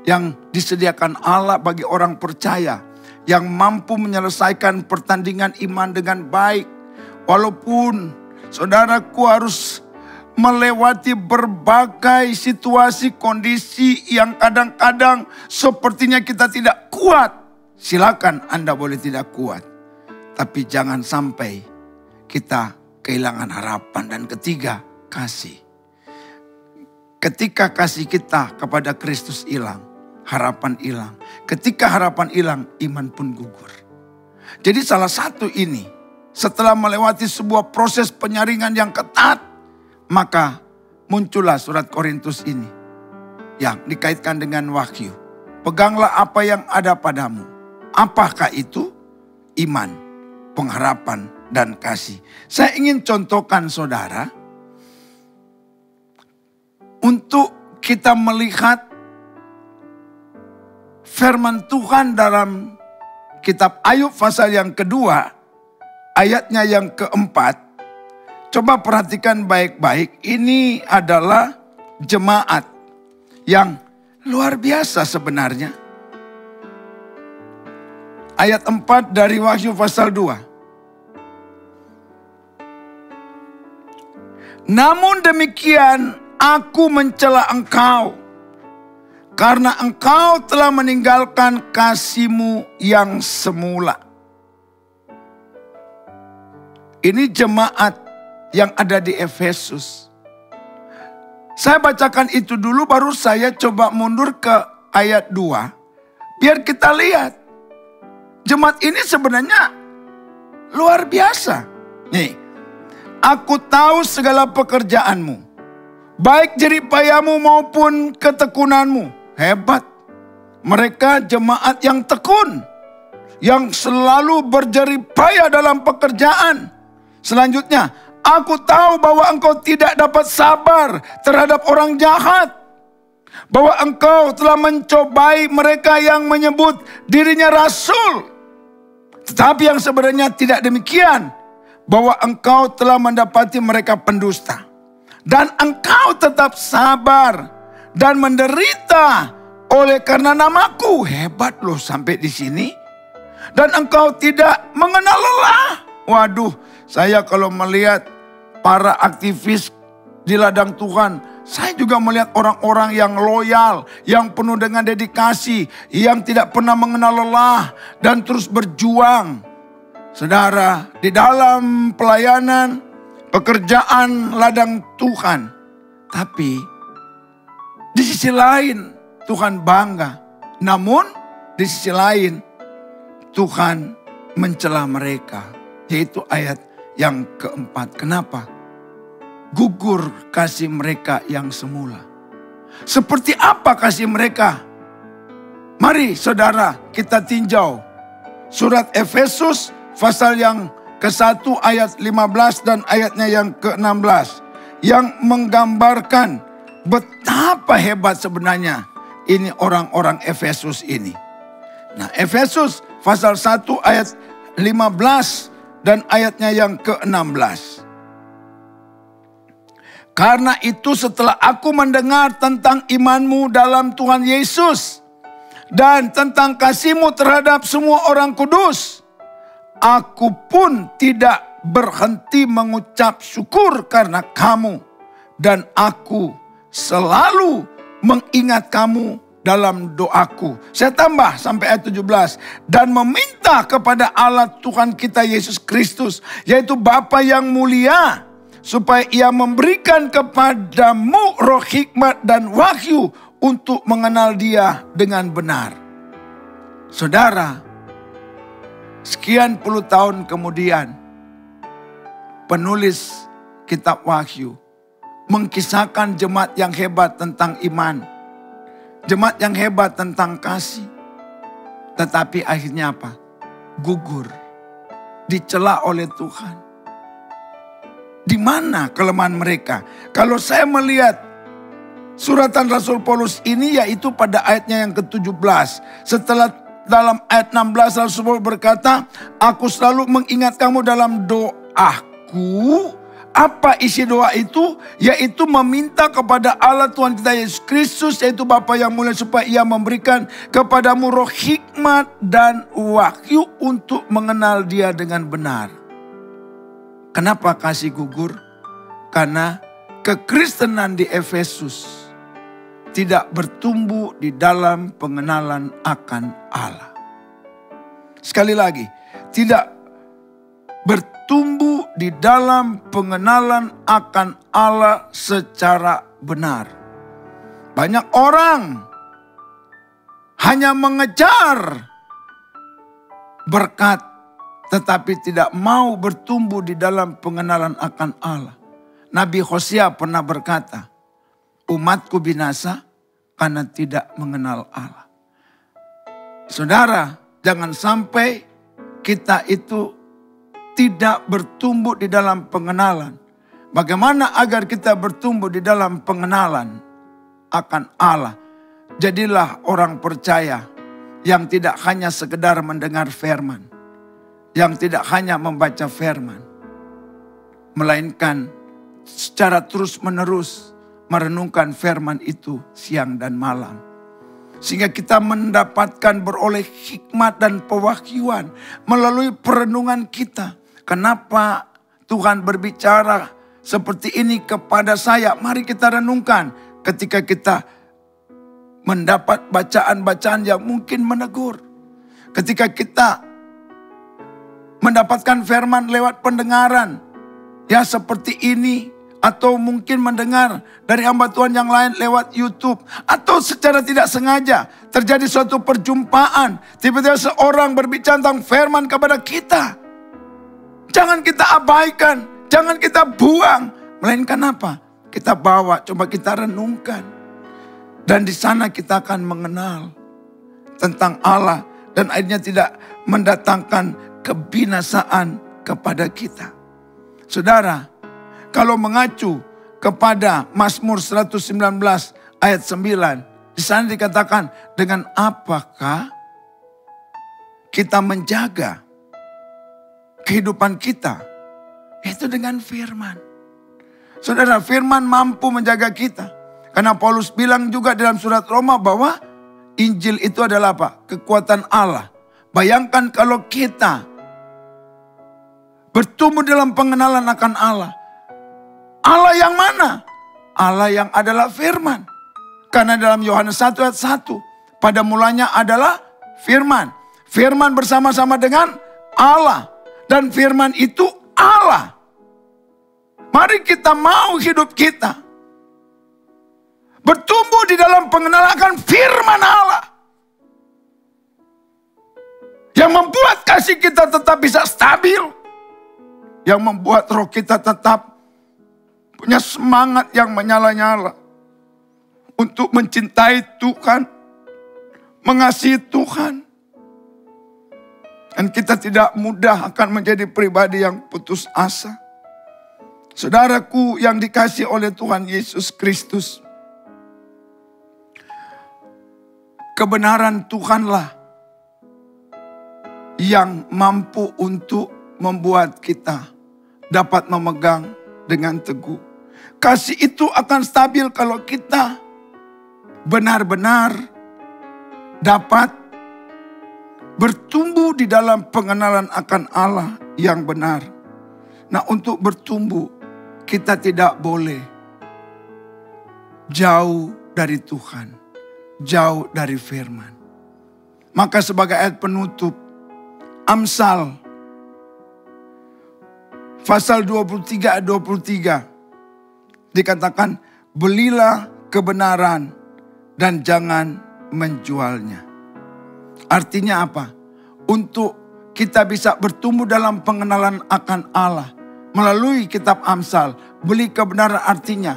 yang disediakan Allah bagi orang percaya yang mampu menyelesaikan pertandingan iman dengan baik. Walaupun saudaraku harus melewati berbagai situasi, kondisi yang kadang-kadang sepertinya kita tidak kuat. Silakan Anda boleh tidak kuat. Tapi jangan sampai kita kehilangan harapan. Dan ketiga, kasih. Ketika kasih kita kepada Kristus hilang, harapan hilang. Ketika harapan hilang, iman pun gugur. Jadi salah satu ini, setelah melewati sebuah proses penyaringan yang ketat, maka muncullah surat Korintus ini yang dikaitkan dengan wahyu. Peganglah apa yang ada padamu. Apakah itu? Iman, pengharapan, dan kasih. Saya ingin contohkan saudara, untuk kita melihat firman Tuhan dalam kitab Ayub pasal yang kedua, ayatnya yang keempat. Coba perhatikan baik-baik, ini adalah jemaat yang luar biasa sebenarnya. Ayat 4 dari Wahyu pasal 2. Namun demikian aku mencela engkau, karena engkau telah meninggalkan kasih-Mu yang semula. Ini jemaat yang ada di Efesus. Saya bacakan itu dulu, baru saya coba mundur ke ayat 2. Biar kita lihat. Jemaat ini sebenarnya luar biasa. Nih. Aku tahu segala pekerjaanmu, baik jeripayamu maupun ketekunanmu. Hebat. Mereka jemaat yang tekun, yang selalu berjeripaya dalam pekerjaan. Selanjutnya, aku tahu bahwa engkau tidak dapat sabar terhadap orang jahat. Bahwa engkau telah mencobai mereka yang menyebut dirinya rasul. Tetapi yang sebenarnya tidak demikian. Bahwa engkau telah mendapati mereka pendusta. Dan engkau tetap sabar dan menderita oleh karena namaku. Hebat loh sampai di sini. Dan engkau tidak mengenal lelah. Waduh, saya kalau melihat para aktivis di ladang Tuhan, saya juga melihat orang-orang yang loyal, yang penuh dengan dedikasi, yang tidak pernah mengenal lelah dan terus berjuang. Saudara, di dalam pelayanan, pekerjaan ladang Tuhan. Tapi, di sisi lain, Tuhan bangga. Namun, di sisi lain, Tuhan mencela mereka. Yaitu ayat yang keempat. Kenapa? Gugur kasih mereka yang semula. Seperti apa kasih mereka? Mari saudara, kita tinjau. Surat Efesus pasal yang ke-1 ayat 15 dan ayatnya yang ke-16. Yang menggambarkan betapa hebat sebenarnya ini orang-orang Efesus ini. Nah, Efesus pasal 1 ayat 15 dan ayatnya yang ke-16. Karena itu setelah aku mendengar tentang imanmu dalam Tuhan Yesus dan tentang kasih-Mu terhadap semua orang kudus, aku pun tidak berhenti mengucap syukur karena kamu. Dan aku selalu mengingat kamu dalam doaku. Saya tambah sampai ayat 17. Dan meminta kepada Allah Tuhan kita Yesus Kristus, yaitu Bapa yang mulia, supaya Ia memberikan kepadamu roh hikmat dan wahyu untuk mengenal Dia dengan benar. Saudara, sekian puluh tahun kemudian, penulis kitab Wahyu mengkisahkan jemaat yang hebat tentang iman. Jemaat yang hebat tentang kasih. Tetapi akhirnya apa? Gugur. Dicela oleh Tuhan. Di mana kelemahan mereka? Kalau saya melihat suratan Rasul Paulus ini, yaitu pada ayatnya yang ke-17. Setelah dalam ayat 16 Rasul Paulus berkata, aku selalu mengingat kamu dalam doaku. Apa isi doa itu? Yaitu meminta kepada Allah Tuhan kita Yesus Kristus, yaitu Bapa yang mulia, supaya Ia memberikan kepadamu roh hikmat dan wahyu untuk mengenal Dia dengan benar. Kenapa kasih gugur? Karena kekristenan di Efesus tidak bertumbuh di dalam pengenalan akan Allah. Sekali lagi, tidak bertumbuh di dalam pengenalan akan Allah secara benar. Banyak orang hanya mengejar berkat, tetapi tidak mau bertumbuh di dalam pengenalan akan Allah. Nabi Hosea pernah berkata, umatku binasa karena tidak mengenal Allah. Saudara, jangan sampai kita itu tidak bertumbuh di dalam pengenalan. Bagaimana agar kita bertumbuh di dalam pengenalan akan Allah? Jadilah orang percaya yang tidak hanya sekedar mendengar firman, yang tidak hanya membaca firman, melainkan secara terus-menerus merenungkan firman itu siang dan malam. Sehingga kita mendapatkan beroleh hikmat dan pewahyuan melalui perenungan kita. Kenapa Tuhan berbicara seperti ini kepada saya? Mari kita renungkan ketika kita mendapat bacaan-bacaan yang mungkin menegur. Ketika kita mendapatkan firman lewat pendengaran, ya seperti ini. Atau mungkin mendengar dari hamba Tuhan yang lain lewat YouTube. Atau secara tidak sengaja terjadi suatu perjumpaan. Tiba-tiba seorang berbicara tentang firman kepada kita. Jangan kita abaikan, jangan kita buang. Melainkan apa? Kita bawa, coba kita renungkan. Dan di sana kita akan mengenal tentang Allah. Dan akhirnya tidak mendatangkan kebinasaan kepada kita. Saudara, kalau mengacu kepada Mazmur 119 ayat 9. Di sana dikatakan, dengan apakah kita menjaga kehidupan kita? Itu dengan firman. Saudara, firman mampu menjaga kita. Karena Paulus bilang juga dalam surat Roma bahwa Injil itu adalah apa? Kekuatan Allah. Bayangkan kalau kita bertumbuh dalam pengenalan akan Allah. Allah yang mana? Allah yang adalah firman. Karena dalam Yohanes 1 ayat 1. Pada mulanya adalah firman. Firman bersama-sama dengan Allah. Dan firman itu Allah. Mari kita mau hidup kita bertumbuh di dalam pengenalan akan firman Allah. Yang membuat kasih kita tetap bisa stabil. Yang membuat roh kita tetap punya semangat yang menyala-nyala untuk mencintai Tuhan, mengasihi Tuhan. Dan kita tidak mudah akan menjadi pribadi yang putus asa. Saudaraku yang dikasihi oleh Tuhan Yesus Kristus, kebenaran Tuhanlah yang mampu untuk membuat kita dapat memegang dengan teguh. Kasih itu akan stabil kalau kita benar-benar dapat bertumbuh di dalam pengenalan akan Allah yang benar. Nah, untuk bertumbuh kita tidak boleh jauh dari Tuhan, jauh dari firman. Maka sebagai ayat penutup, Amsal pasal 23 ayat 23 dikatakan, belilah kebenaran dan jangan menjualnya. Artinya apa? Untuk kita bisa bertumbuh dalam pengenalan akan Allah melalui kitab Amsal, beli kebenaran artinya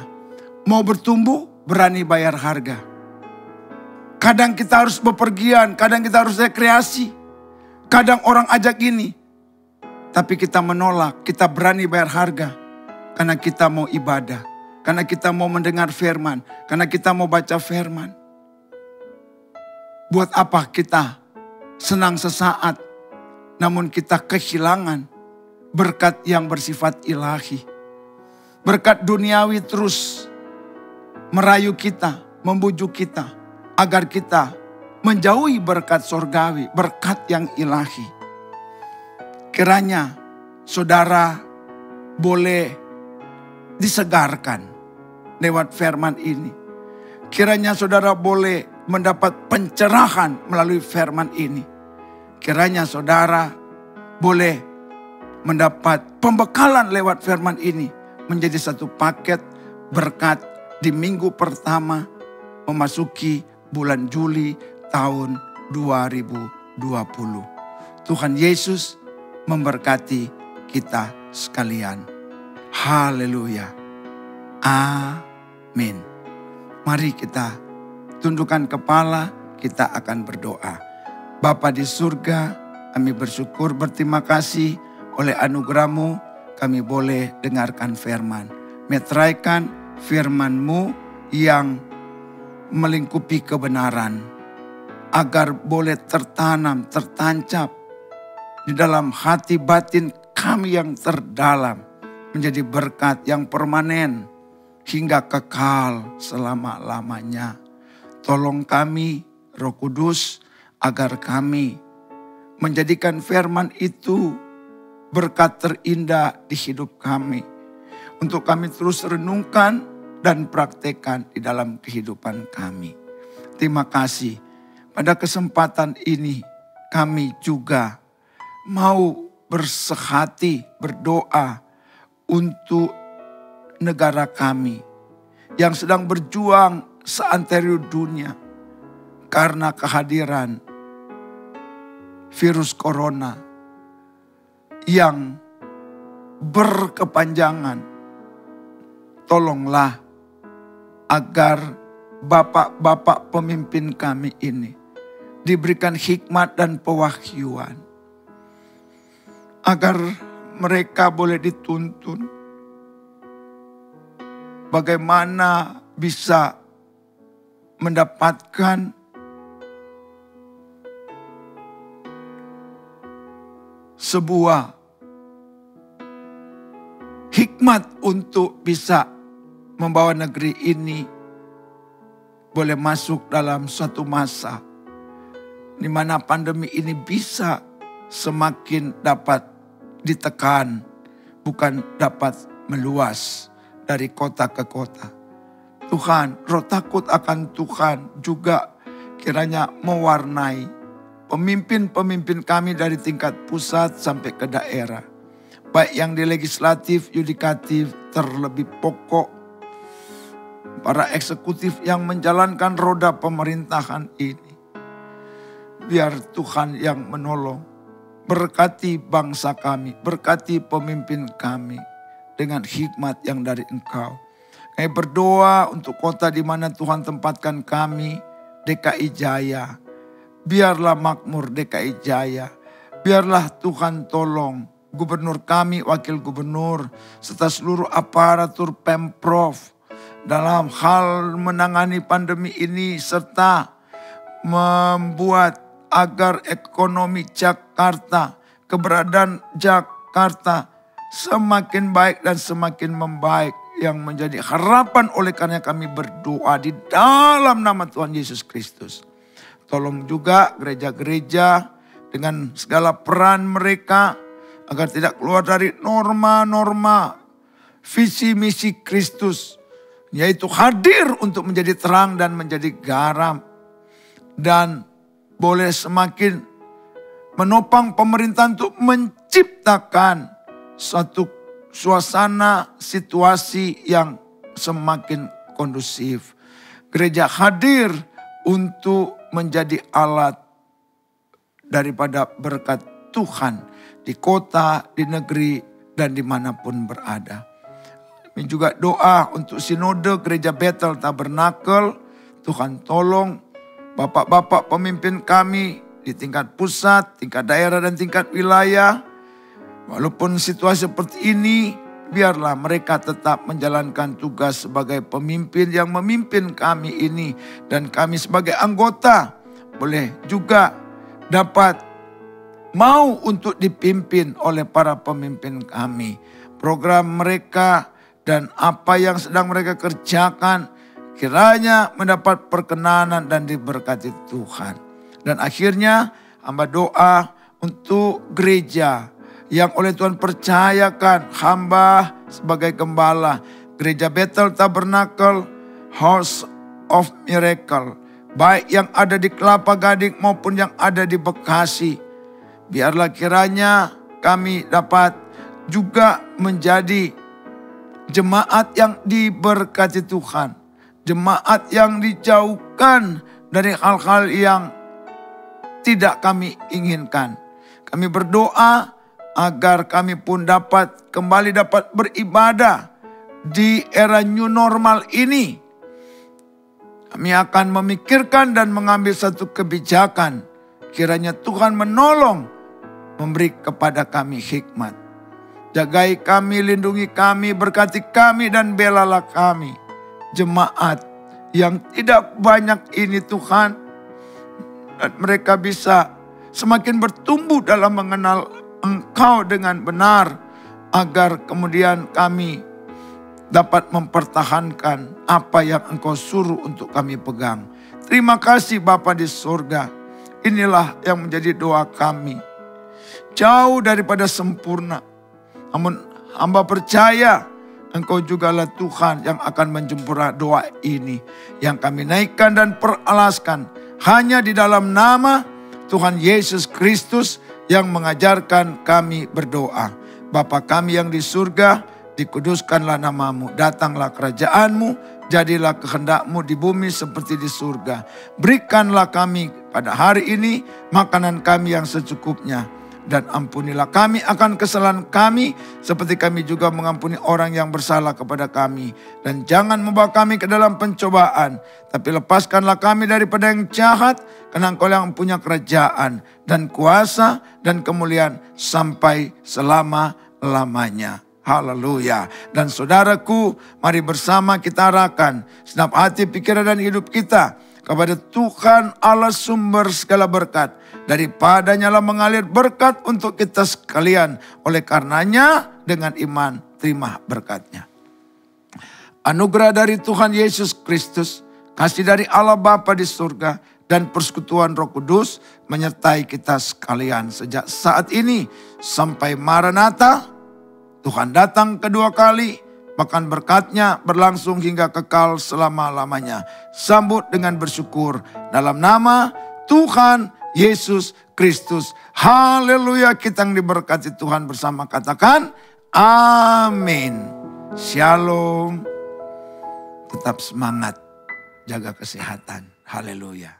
mau bertumbuh berani bayar harga. Kadang kita harus bepergian, kadang kita harus rekreasi, kadang orang ajak gini, tapi kita menolak, kita berani bayar harga karena kita mau ibadah. Karena kita mau mendengar firman. Karena kita mau baca firman. Buat apa kita senang sesaat, namun kita kehilangan berkat yang bersifat ilahi. Berkat duniawi terus merayu kita, membujuk kita, agar kita menjauhi berkat sorgawi, berkat yang ilahi. Kiranya saudara boleh disegarkan lewat firman ini. Kiranya saudara boleh mendapat pencerahan melalui firman ini. Kiranya saudara boleh mendapat pembekalan lewat firman ini. Menjadi satu paket berkat di minggu pertama memasuki bulan Juli tahun 2020. Tuhan Yesus memberkati kita sekalian. Haleluya. Amin. Mari kita tundukkan kepala, kita akan berdoa. Bapa di surga, kami bersyukur, berterima kasih oleh anugerah-Mu kami boleh dengarkan firman. Meteraikan firman-Mu yang melingkupi kebenaran. Agar boleh tertanam, tertancap di dalam hati batin kami yang terdalam. Menjadi berkat yang permanen hingga kekal selama-lamanya. Tolong kami, Roh Kudus, agar kami menjadikan firman itu berkat terindah di hidup kami. Untuk kami terus renungkan dan praktekkan di dalam kehidupan kami. Terima kasih. Pada kesempatan ini kami juga mau bersehati berdoa untuk negara kami yang sedang berjuang seantero dunia karena kehadiran virus corona yang berkepanjangan. Tolonglah agar bapak-bapak pemimpin kami ini diberikan hikmat dan pewahyuan, agar mereka boleh dituntun bagaimana bisa mendapatkan sebuah hikmat untuk bisa membawa negeri ini boleh masuk dalam suatu masa di mana pandemi ini bisa semakin dapat ditekan, bukan dapat meluas dari kota ke kota. Tuhan, roh takut akan Tuhan juga kiranya mewarnai pemimpin-pemimpin kami dari tingkat pusat sampai ke daerah. Baik yang di legislatif, yudikatif, terlebih pokok para eksekutif yang menjalankan roda pemerintahan ini. Biar Tuhan yang menolong. Berkati bangsa kami, berkati pemimpin kami dengan hikmat yang dari Engkau. Kami berdoa untuk kota di mana Tuhan tempatkan kami, DKI Jaya. Biarlah makmur DKI Jaya. Biarlah Tuhan tolong gubernur kami, wakil gubernur, serta seluruh aparatur Pemprov dalam hal menangani pandemi ini serta membuat agar ekonomi Jakarta, keberadaan Jakarta semakin baik dan semakin membaik, yang menjadi harapan oleh karena kami berdoa di dalam nama Tuhan Yesus Kristus. Tolong juga gereja-gereja dengan segala peran mereka agar tidak keluar dari norma-norma visi misi Kristus, yaitu hadir untuk menjadi terang dan menjadi garam, dan boleh semakin menopang pemerintah untuk menciptakan suatu suasana situasi yang semakin kondusif. Gereja hadir untuk menjadi alat daripada berkat Tuhan di kota, di negeri, dan dimanapun berada. Kami juga doa untuk sinode gereja Bethel Tabernakel. Tuhan tolong bapak-bapak pemimpin kami di tingkat pusat, tingkat daerah, dan tingkat wilayah. Walaupun situasi seperti ini, biarlah mereka tetap menjalankan tugas sebagai pemimpin yang memimpin kami ini. Dan kami sebagai anggota boleh juga dapat mau untuk dipimpin oleh para pemimpin kami. Program mereka dan apa yang sedang mereka kerjakan kiranya mendapat perkenanan dan diberkati Tuhan. Dan akhirnya hamba doa untuk gereja yang oleh Tuhan percayakan hamba sebagai gembala. Gereja Bethel Tabernakel, House of Miracle. Baik yang ada di Kelapa Gading maupun yang ada di Bekasi. Biarlah kiranya kami dapat juga menjadi jemaat yang diberkati Tuhan. Jemaat yang dijauhkan dari hal-hal yang tidak kami inginkan. Kami berdoa agar kami pun dapat kembali dapat beribadah di era new normal ini. Kami akan memikirkan dan mengambil satu kebijakan. Kiranya Tuhan menolong, memberi kepada kami hikmat. Jagai kami, lindungi kami, berkati kami, dan belalah kami. Jemaat yang tidak banyak ini Tuhan, dan mereka bisa semakin bertumbuh dalam mengenal Engkau dengan benar, agar kemudian kami dapat mempertahankan apa yang Engkau suruh untuk kami pegang. Terima kasih Bapa di surga. Inilah yang menjadi doa kami. Jauh daripada sempurna. Namun hamba percaya Engkau jugalah Tuhan yang akan menjempurna doa ini. Yang kami naikkan dan peralaskan hanya di dalam nama Tuhan Yesus Kristus yang mengajarkan kami berdoa. Bapa kami yang di surga, dikuduskanlah namamu, datanglah kerajaanmu, jadilah kehendak-Mu di bumi seperti di surga. Berikanlah kami pada hari ini makanan kami yang secukupnya. Dan ampunilah kami akan kesalahan kami, seperti kami juga mengampuni orang yang bersalah kepada kami. Dan jangan membawa kami ke dalam pencobaan, tapi lepaskanlah kami daripada yang jahat, karena Engkau yang punya kerajaan dan kuasa dan kemuliaan sampai selama-lamanya. Haleluya. Dan saudaraku, mari bersama kita arahkan segenap hati, pikiran dan hidup kita kepada Tuhan Allah sumber segala berkat. Daripadanya lah mengalir berkat untuk kita sekalian. Oleh karenanya dengan iman terima berkatnya. Anugerah dari Tuhan Yesus Kristus, kasih dari Allah Bapa di surga, dan persekutuan Roh Kudus menyertai kita sekalian sejak saat ini sampai Maranatha. Tuhan datang kedua kali, bahkan berkatnya berlangsung hingga kekal selama-lamanya. Sambut dengan bersyukur dalam nama Tuhan Yesus Kristus. Haleluya, kita yang diberkati Tuhan bersama katakan amin. Shalom. Tetap semangat, jaga kesehatan. Haleluya.